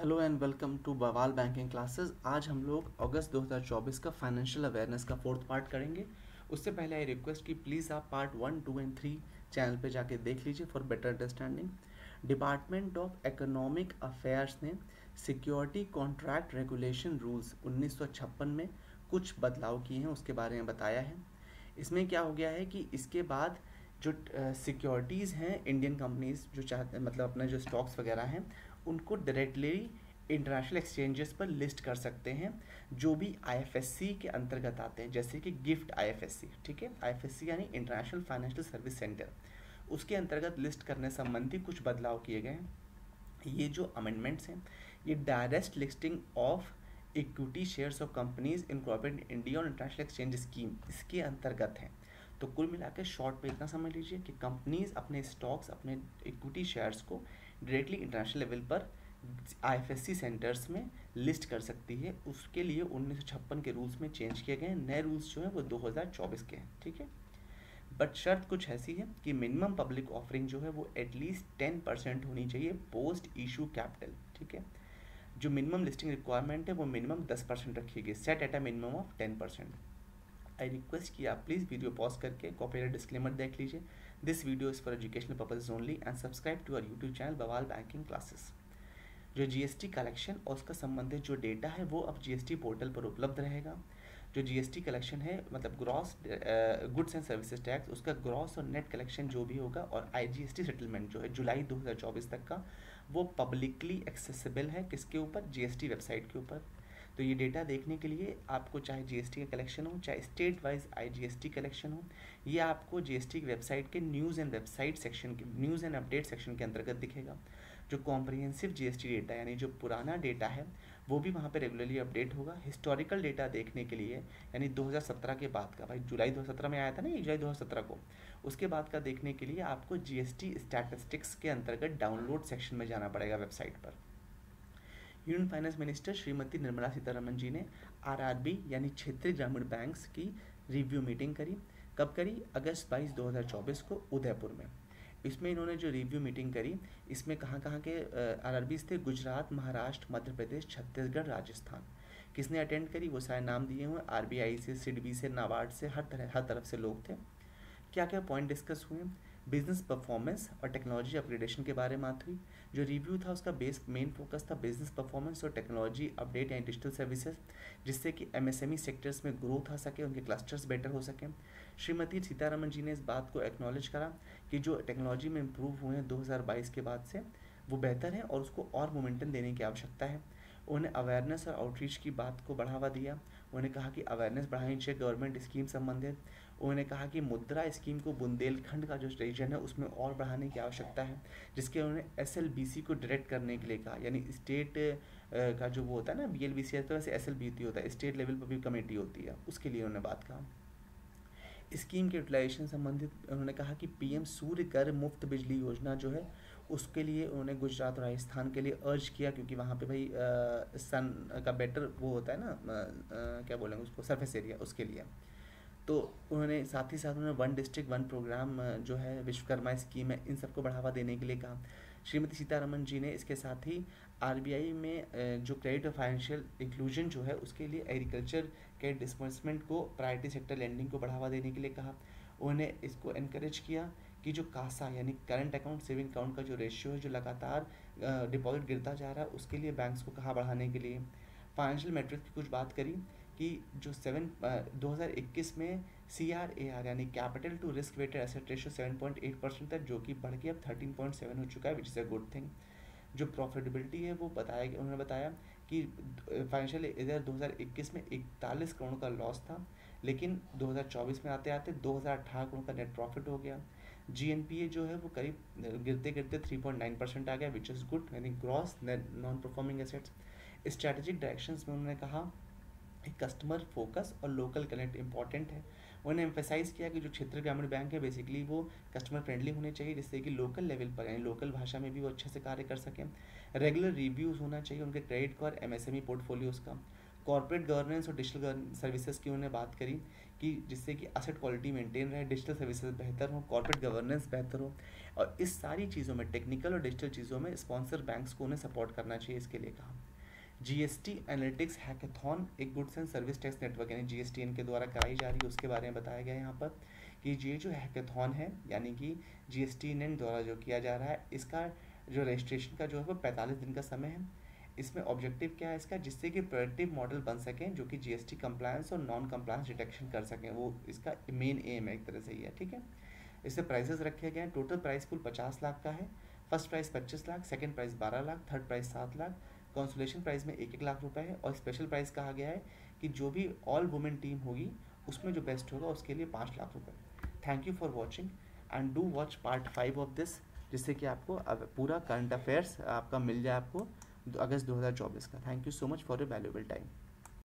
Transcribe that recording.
Hello and welcome to बवाल banking classes. आज हम लोग अगस्त 2024 का फाइनेंशियल अवेयरनेस का फोर्थ पार्ट करेंगे। उससे पहले आई रिक्वेस्ट कि प्लीज़ आप पार्ट 1, 2 एंड 3 चैनल पे जाके देख लीजिए for better understanding. Department of economic affairs ने सिक्योरिटी कॉन्ट्रैक्ट रेगुलेशन रूल्स 1956 में कुछ बदलाव किए हैं, उसके बारे में बताया है। इसमें क्या हो गया है कि इसके बाद जो सिक्योरिटीज़ हैं, इंडियन कंपनीज जो चाहते मतलब अपने जो स्टॉक्स वगैरह हैं उनको डायरेक्टली इंटरनेशनल एक्सचेंजेस पर लिस्ट कर सकते हैं, जो भी आईएफएससी के अंतर्गत आते हैं, जैसे कि गिफ्ट आईएफएससी। ठीक है, आईएफएससी यानी इंटरनेशनल फाइनेंशियल सर्विस सेंटर, उसके अंतर्गत लिस्ट करने संबंधी कुछ बदलाव किए गए हैं। ये जो अमेंडमेंट्स हैं ये direct listing of equity shares of companies incorporated in India और इंटरनेशनल एक्सचेंज स्कीम इसके अंतर्गत हैं। तो कुल मिलाकर शॉर्ट में इतना समझ लीजिए कि कंपनीज अपने स्टॉक्स, अपने इक्विटी शेयर्स को डायरेक्टली इंटरनेशनल लेवल पर आईएफएससी सेंटर्स में लिस्ट कर सकती है। उसके लिए 1956 के रूल्स में चेंज किए गए हैं। नए रूल्स जो हैं वो 2024 के हैं। ठीक है, बट शर्त कुछ ऐसी है कि मिनिमम पब्लिक ऑफरिंग जो है वो एटलीस्ट 10% होनी चाहिए पोस्ट इशू कैपिटल। ठीक है, जो मिनिमम लिस्टिंग रिक्वायरमेंट है वो मिनिमम 10% रखी गई, set at a minimum of 10%। I request कि आप प्लीज़ वीडियो पॉज करके कॉपीराइट डिस्क्लेमर देख लीजिए। This video is for educational purposes only and subscribe to our YouTube channel Bawal banking classes. जो जीएसटी कलेक्शन और उसका संबंधित जो डेटा है वो अब जीएसटी पोर्टल पर उपलब्ध रहेगा। जो जीएसटी कलेक्शन है मतलब gross goods and services tax, उसका ग्रॉस और नेट कलेक्शन जो भी होगा, और आईजीएसटी सेटलमेंट जो है जुलाई 2024 तक का, वो पब्लिकली एक्सेसिबल है। किसके ऊपर? जीएसटी वेबसाइट के ऊपर। तो ये डेटा देखने के लिए आपको चाहे जीएसटी का कलेक्शन हो, चाहे स्टेट वाइज आईजीएसटी कलेक्शन हो, ये आपको जीएसटी की वेबसाइट के न्यूज़ एंड वेबसाइट सेक्शन के न्यूज़ एंड अपडेट सेक्शन के अंतर्गत दिखेगा। जो कॉम्प्रिहेंसिव जीएसटी डेटा यानी जो पुराना डेटा है वो भी वहाँ पे रेगुलरली अपडेट होगा। हिस्टोरिकल डेटा देखने के लिए यानी 2017 के बाद का, भाई जुलाई 2017 में आया था ना ये, जुलाई 2017 को, उसके बाद का देखने के लिए आपको जीएसटी स्टैटिस्टिक्स के अंतर्गत डाउनलोड सेक्शन में जाना पड़ेगा वेबसाइट पर। Union finance minister Shrimati Nirmala Sitharaman ji ने आरआरबी यानी क्षेत्रीय ग्रामीण बैंक्स की रिव्यू मीटिंग करी। कब करी? अगस्त 22, 2024 को उदयपुर में। इसमें इन्होंने जो रिव्यू मीटिंग करी, इसमें कहाँ कहाँ के आरआरबीज थे? गुजरात, महाराष्ट्र, मध्य प्रदेश, छत्तीसगढ़, राजस्थान। किसने अटेंड करी? वो सारे नाम दिए हुए, आरबीआई से, सिडबी से, नाबार्ड से, हर तरफ से लोग थे। क्या क्या पॉइंट डिस्कस हुए? बिजनेस परफॉर्मेंस और टेक्नोलॉजी अपग्रेडेशन के बारे में बात हुई। जो रिव्यू था उसका मेन फोकस था बिजनेस परफॉर्मेंस और टेक्नोलॉजी अपडेट यानी डिजिटल सर्विसेज, जिससे कि एमएसएमई सेक्टर्स में ग्रोथ आ सके, उनके क्लस्टर्स बेटर हो सकें। श्रीमती सीतारमण जी ने इस बात को एक्नॉलेज करा कि जो टेक्नोलॉजी में इम्प्रूव हुए हैं 2022 के बाद से, वो बेहतर है और उसको और मोमेंटम देने की आवश्यकता है। उन्हें अवेयरनेस और आउटरीच की बात को बढ़ावा दिया। उन्होंने कहा कि अवेयरनेस बढ़ानी चाहिए गवर्नमेंट स्कीम संबंधित। उन्होंने कहा कि मुद्रा स्कीम को बुंदेलखंड का जो रीजन है उसमें और बढ़ाने की आवश्यकता है, जिसके उन्होंने एसएलबीसी को डायरेक्ट करने के लिए कहा, यानी स्टेट का जो वो होता है ना बीएलबीसी, तो वैसे एसएलबीसी होता है, स्टेट लेवल पर भी कमेटी होती है, उसके लिए उन्होंने बात कहा। स्कीम के यूटिलाइजेशन संबंधित उन्होंने कहा कि पीएम सूर्य घर मुफ्त बिजली योजना जो है उसके लिए उन्होंने गुजरात और राजस्थान के लिए अर्ज किया, क्योंकि वहाँ पे भाई सन का बेटर वो होता है ना, क्या बोलेंगे उसको, सरफेस एरिया, उसके लिए। तो उन्होंने साथ ही साथ उन्होंने वन डिस्ट्रिक्ट वन प्रोग्राम जो है विश्वकर्मा स्कीम है, इन सबको बढ़ावा देने के लिए कहा। श्रीमती सीतारमण जी ने इसके साथ ही आरबीआई में जो क्रेडिट और फाइनेंशियल इंक्लूजन जो है उसके लिए एग्रीकल्चर के डिसबर्समेंट को, प्रायोरिटी सेक्टर लेंडिंग को बढ़ावा देने के लिए कहा। उन्होंने इसको इनकरेज किया कि जो कासा यानी करंट अकाउंट सेविंग अकाउंट का जो रेशियो है जो लगातार डिपॉजिट गिरता जा रहा है, उसके लिए बैंक्स को कहा बढ़ाने के लिए। फाइनेंशियल मैट्रिक्स की कुछ बात करी कि जो 2021 में CRAR यानी capital to risk weighted asset ratio 7.8% था, जो कि बढ़ के अब 13.7 हो चुका है, which is a good thing. जो प्रॉफिटेबिलिटी है वो बताया, उन्होंने बताया कि फाइनेंशियल ईयर 2021 में 41 करोड़ का लॉस था, लेकिन 2024 में आते आते 2018 करोड़ का नेट प्रॉफिट हो गया। GNPA जो है वो करीब गिरते गिरते 3.9% आ गया, विच इज़ गुड, यानी gross non performing assets. Strategic directions में उन्होंने कहा कस्टमर फोकस और लोकल कनेक्ट इंपॉर्टेंट है। उन्होंने एम्फेसाइज़ किया कि जो क्षेत्र ग्रामीण बैंक है बेसिकली वो कस्टमर फ्रेंडली होने चाहिए, जिससे कि लोकल लेवल पर यानी लोकल भाषा में भी वो अच्छे से कार्य कर सकें। रेगुलर रिव्यूज़ होना चाहिए उनके क्रेडिट का और एमएसएमई पोर्टफोलियोज़ का। कॉर्पोरेट गवर्नेंस और डिजिटल सर्विसेज की उन्होंने बात करी कि जिससे कि असेट क्वालिटी मेंटेन रहे, डिजिटल सर्विसेज बेहतर हो, कॉर्पोरेट गवर्नेंस बेहतर हो, और इस सारी चीज़ों में, टेक्निकल और डिजिटल चीज़ों में स्पॉन्सर बैंक्स को उन्हें सपोर्ट करना चाहिए। इसके लिए कहा जीएसटी एनालिटिक्स हैकाथॉन एक goods and service tax network यानी जीएसटीएन के द्वारा कराई जा रही है, उसके बारे में बताया गया यहाँ पर कि ये जो हैकाथॉन है यानी कि जीएसटीएन द्वारा जो किया जा रहा है, इसका जो रजिस्ट्रेशन का जो है वो 45 दिन का समय है। इसमें ऑब्जेक्टिव क्या है इसका, जिससे कि प्रोडक्टिव मॉडल बन सकें जो कि जीएसटी कंप्लायंस और नॉन कंप्लायंस डिटेक्शन कर सकें, वो इसका मेन एम है एक तरह से ही है, ठीक है। इससे प्राइसेस रखे गए हैं, टोटल प्राइस पूल 50 लाख का है। First prize 25 lakh, second prize 12 lakh, third prize 7 lakh, consolation prize में 1-1 लाख रुपए है, और स्पेशल प्राइस कहा गया है कि जो भी ऑल वुमेन टीम होगी उसमें जो बेस्ट होगा उसके लिए 5 लाख रुपए। Thank you for watching and do watch part 5 of this, जिससे कि आपको अब पूरा करंट अफेयर्स आपका मिल जाए आपको अगस्त 2024 का। Thank you so much for your valuable time.